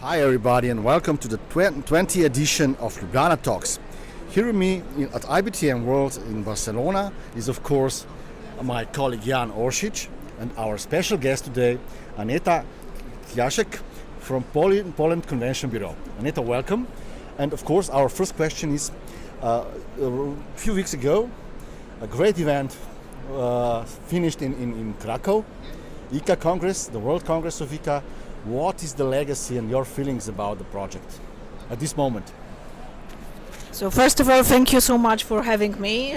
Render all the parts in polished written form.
Hi everybody and welcome to the 20th edition of Ljubljana Talks. Here with me at IBTM World in Barcelona is of course my colleague Jan Oršič and our special guest today, Aneta Książek from Poland Convention Bureau. Aneta, welcome. And of course our first question is, a few weeks ago a great event finished in Krakow, ICCA Congress, the World Congress of ICCA. What is the legacy and your feelings about the project at this moment? So first of all, thank you so much for having me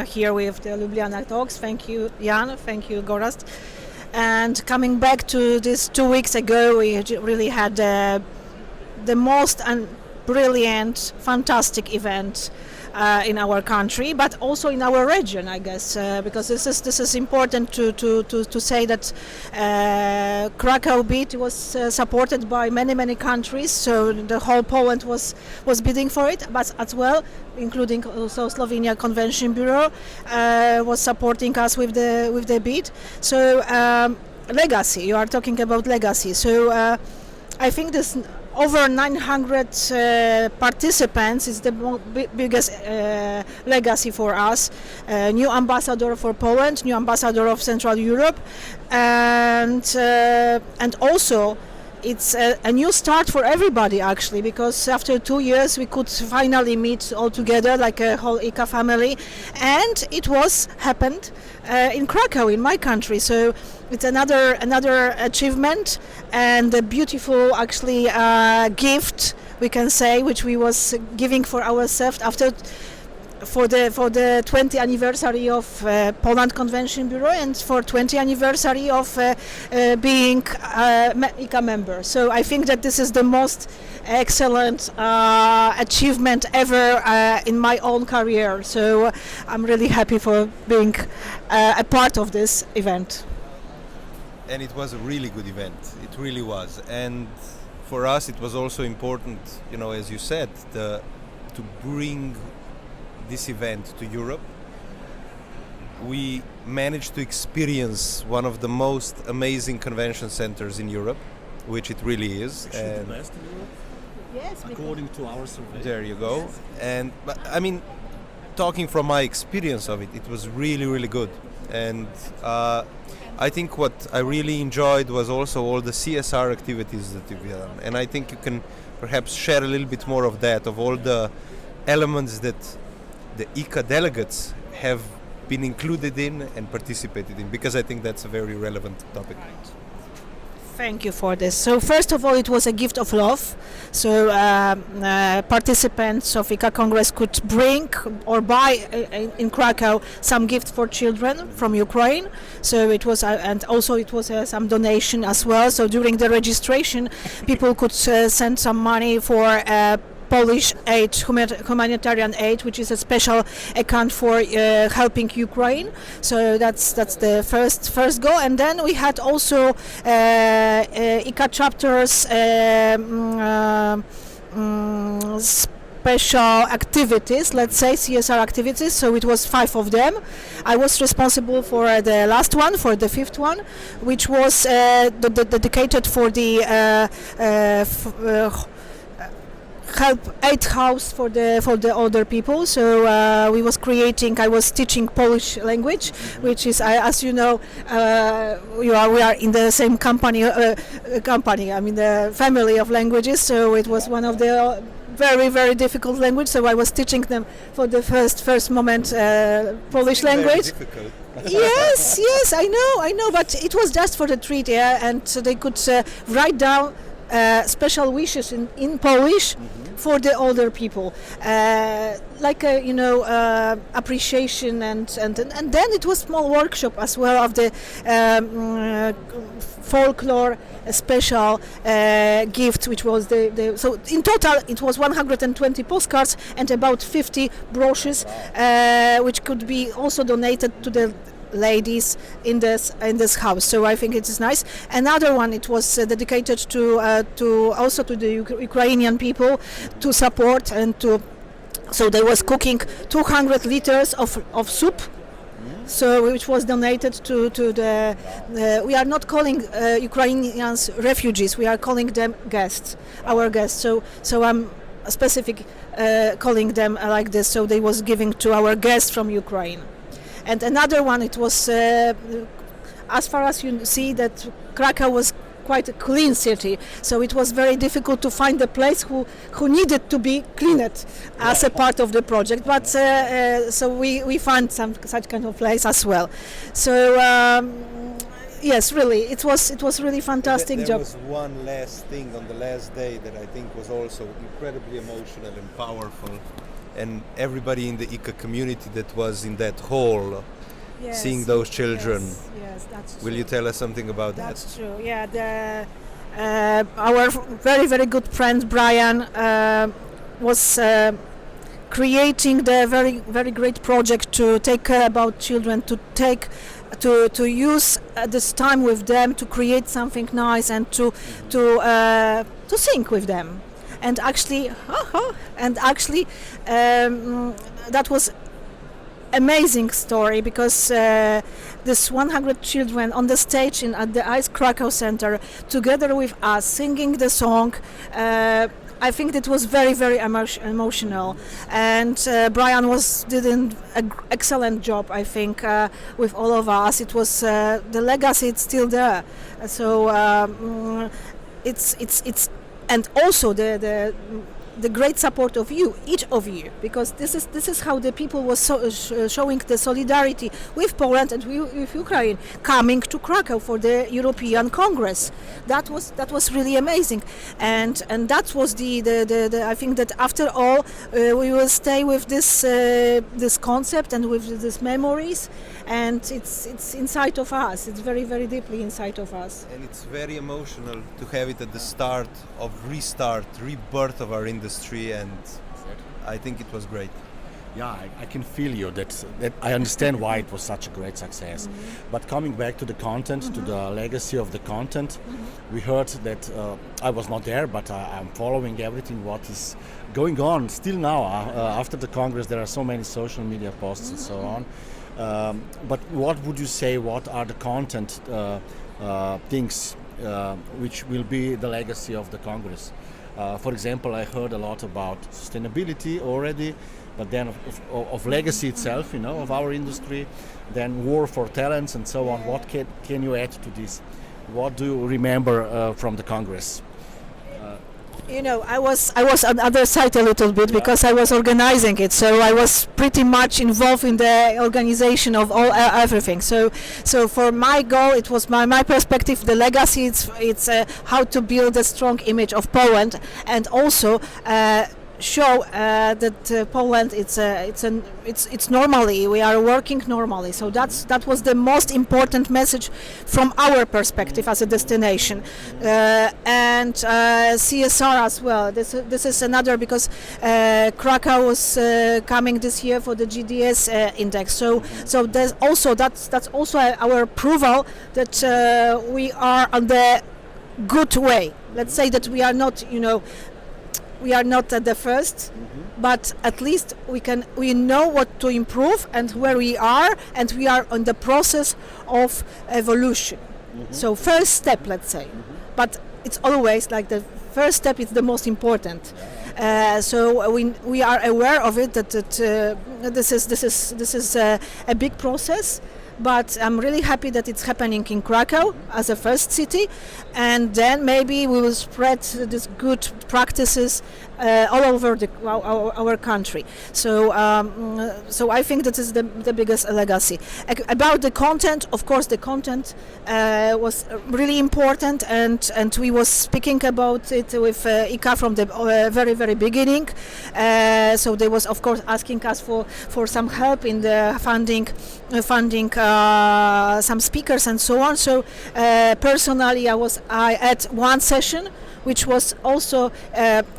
here with the Ljubljana Talks. Thank you, Jan. Thank you, Gorazd. And coming back to this 2 weeks ago, we really had the most brilliant, fantastic event in our country, but also in our region, I guess, because this is important to say that Krakow bid was supported by many countries, so the whole Poland was bidding for it, but as well, including also Slovenia Convention Bureau was supporting us with the bid. So legacy, you are talking about legacy. So I think this over 900 participants is the biggest legacy for us. New ambassador for Poland, new ambassador of Central Europe, and also it's a new start for everybody actually, because after 2 years we could finally meet all together like a whole ICCA family, and it was happened in Krakow, in my country. So it's another achievement and a beautiful actually gift, we can say, which we was giving for ourselves for the 20th anniversary of Poland Convention Bureau and for 20th anniversary of being ICCA member. So I think that this is the most excellent achievement ever in my own career. So I'm really happy for being a part of this event. And it was a really good event. It really was. And for us it was also important, as you said, to bring this event to Europe. We managed to experience one of the most amazing convention centers in Europe, which it really is. Actually the best in Europe? Yes, according to our survey. There you go. And but, I mean, talking from my experience of it, it was really good. And I think what I really enjoyed was also all the CSR activities that you've done. And I think you can perhaps share a little bit more of that, of all the elements that the ICCA delegates have been included in and participated in, because I think that's a very relevant topic. Thank you for this. So first of all, it was a gift of love. So participants of ICCA Congress could bring or buy in Krakow some gifts for children from Ukraine. So it was, and also it was some donation as well. So during the registration, people could send some money for Polish aid, humanitarian aid, which is a special account for helping Ukraine. So that's the first goal. And then we had also ICCA chapters special activities, let's say CSR activities. So it was 5 of them. I was responsible for the last one, for the 5th one, which was dedicated for the help aid house for the older people. So I was teaching Polish language, which is, as you know, we are in the same company. I mean the family of languages. So it was one of the very difficult language. So I was teaching them for the first moment Polish language. Yes, I know, but it was just for the treat, and so they could write down special wishes in Polish for the older people, like appreciation, and then it was small workshop as well of the folklore special gift, which was so in total it was 120 postcards and about 50 brochures, which could be also donated to the ladies in this house. So I think it is nice. Another one, it was dedicated to also to the Ukrainian people, to support and to. So they was cooking 200 liters of soup so which was donated to the. We are not calling Ukrainians refugees. We are calling them guests, our guests. So I'm specific calling them like this. So they was giving to our guests from Ukraine, and another one. It was as far as you see that Krakow was quite a clean city, so it was very difficult to find a place who needed to be cleaned as a part of the project, but so we found some such kind of place as well. So yes, really it was really fantastic there job. Was one last thing on the last day that I think was also incredibly emotional and powerful, and everybody in the ICCA community that was in that hall, Yes, seeing those children. Yes, that's true. Will you tell us something about That's that? true. Yeah, our very very good friend Brian was creating the very very great project to take care about children, to use this time with them to create something nice and to sing with them, and actually that was amazing story, because this 100 children on the stage at the ICE Krakow Center together with us singing the song, I think it was very very emotional, and Brian did an excellent job, I think, with all of us. It was the legacy, it's still there, so it's and also the great support of you, each of you, because this is how the people was showing the solidarity with Poland and with Ukraine, coming to Krakow for the European Congress. That was really amazing, and that was the I think that after all we will stay with this concept and with these memories, and it's inside of us. It's very very deeply inside of us. And it's very emotional to have it at the start of rebirth of our industry, and I think it was great. Yeah, I can feel you. That I understand why it was such a great success. But coming back to the content, to the legacy of the content, we heard that I was not there, but I'm following everything what is going on still now. After the Congress, there are so many social media posts and so on. But what would you say? What are the content things which will be the legacy of the Congress? For example, I heard a lot about sustainability already, but then of legacy itself, of our industry, then war for talents and so on. What can you add to this? What do you remember from the Congress? I was on the other side a little bit, because I was organizing it, so I was pretty much involved in the organization of everything. So for my goal, it was my perspective. The legacy, it's how to build a strong image of Poland, and also show that Poland it's normally, we are working normally. So that was the most important message from our perspective as a destination, and CSR as well. This is another, because Krakow was coming this year for the GDS index. So there's also that's also our approval that we are on the good way. Let's say that we are not we are not at the first, but at least we know what to improve and where we are, and we are on the process of evolution. So first step, let's say, but it's always like the first step is the most important. So we are aware of it, that this is a big process. But I'm really happy that it's happening in Krakow as a first city, and then maybe we will spread these good practices all over our country. So I think that is the biggest legacy. About the content, of course, the content was really important, and we was speaking about it with ICCA from the very very beginning. So they was of course asking us for some help in the funding some speakers and so on. So personally, I had one session, which was also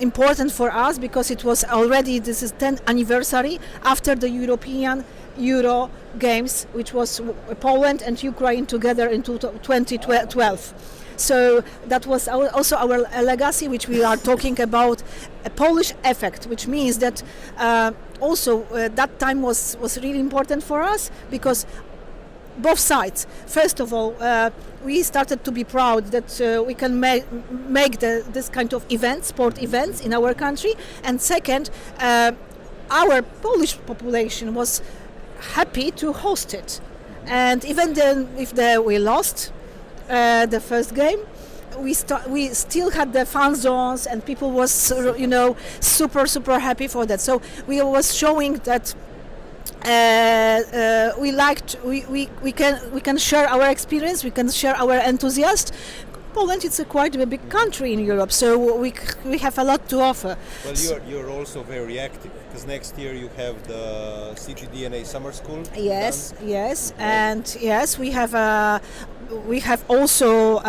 important for us, because it was already, this is 10th anniversary after the European Euro Games, which was Poland and Ukraine together in 2012. So that was also our legacy, which we are talking about a Polish effect, which means that also that time was really important for us, because both sides. First of all, we started to be proud that we can make this kind of events, sport events in our country. And second, our Polish population was happy to host it. And even then, if we lost the first game, we still had the fan zones, and people was super happy for that. So we was showing that we can share our experience, we can share our enthusiasm. Poland is quite a big country in Europe, so we have a lot to offer. Well, you're also very active, because next year you have the CGDNA summer school. Yes, yes, and yes, we have also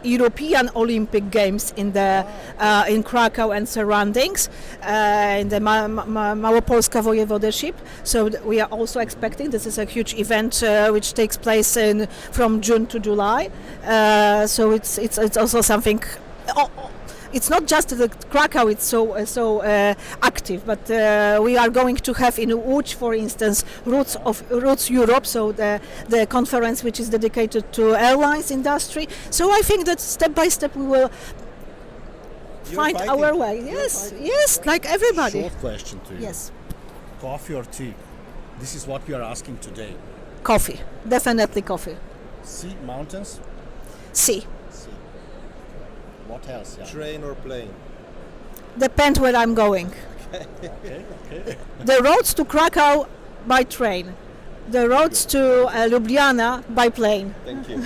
European Olympic Games in Krakow and surroundings in the Małopolska Voivodeship. So we are also expecting, this is a huge event which takes place from June to July. So it's also something. It's not just that Krakow is so active, but we are going to have in Łódź, for instance, Roots Europe, so the conference which is dedicated to airlines industry. So I think that step by step we will find our way. Yes, yes, like everybody. Short question to you. Yes. Coffee or tea? This is what we are asking today. Coffee, definitely coffee. Sea, mountains? Sea. What else? Yeah. Train or plane? Depends where I'm going. Okay. The roads to Krakow by train. The roads to Ljubljana by plane. Thank you.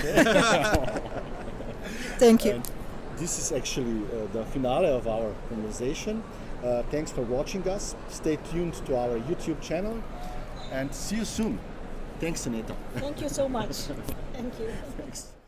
Thank you. And this is actually the finale of our conversation. Thanks for watching us. Stay tuned to our YouTube channel and see you soon. Thanks, Aneta. Thank you so much. Thank you. Thanks.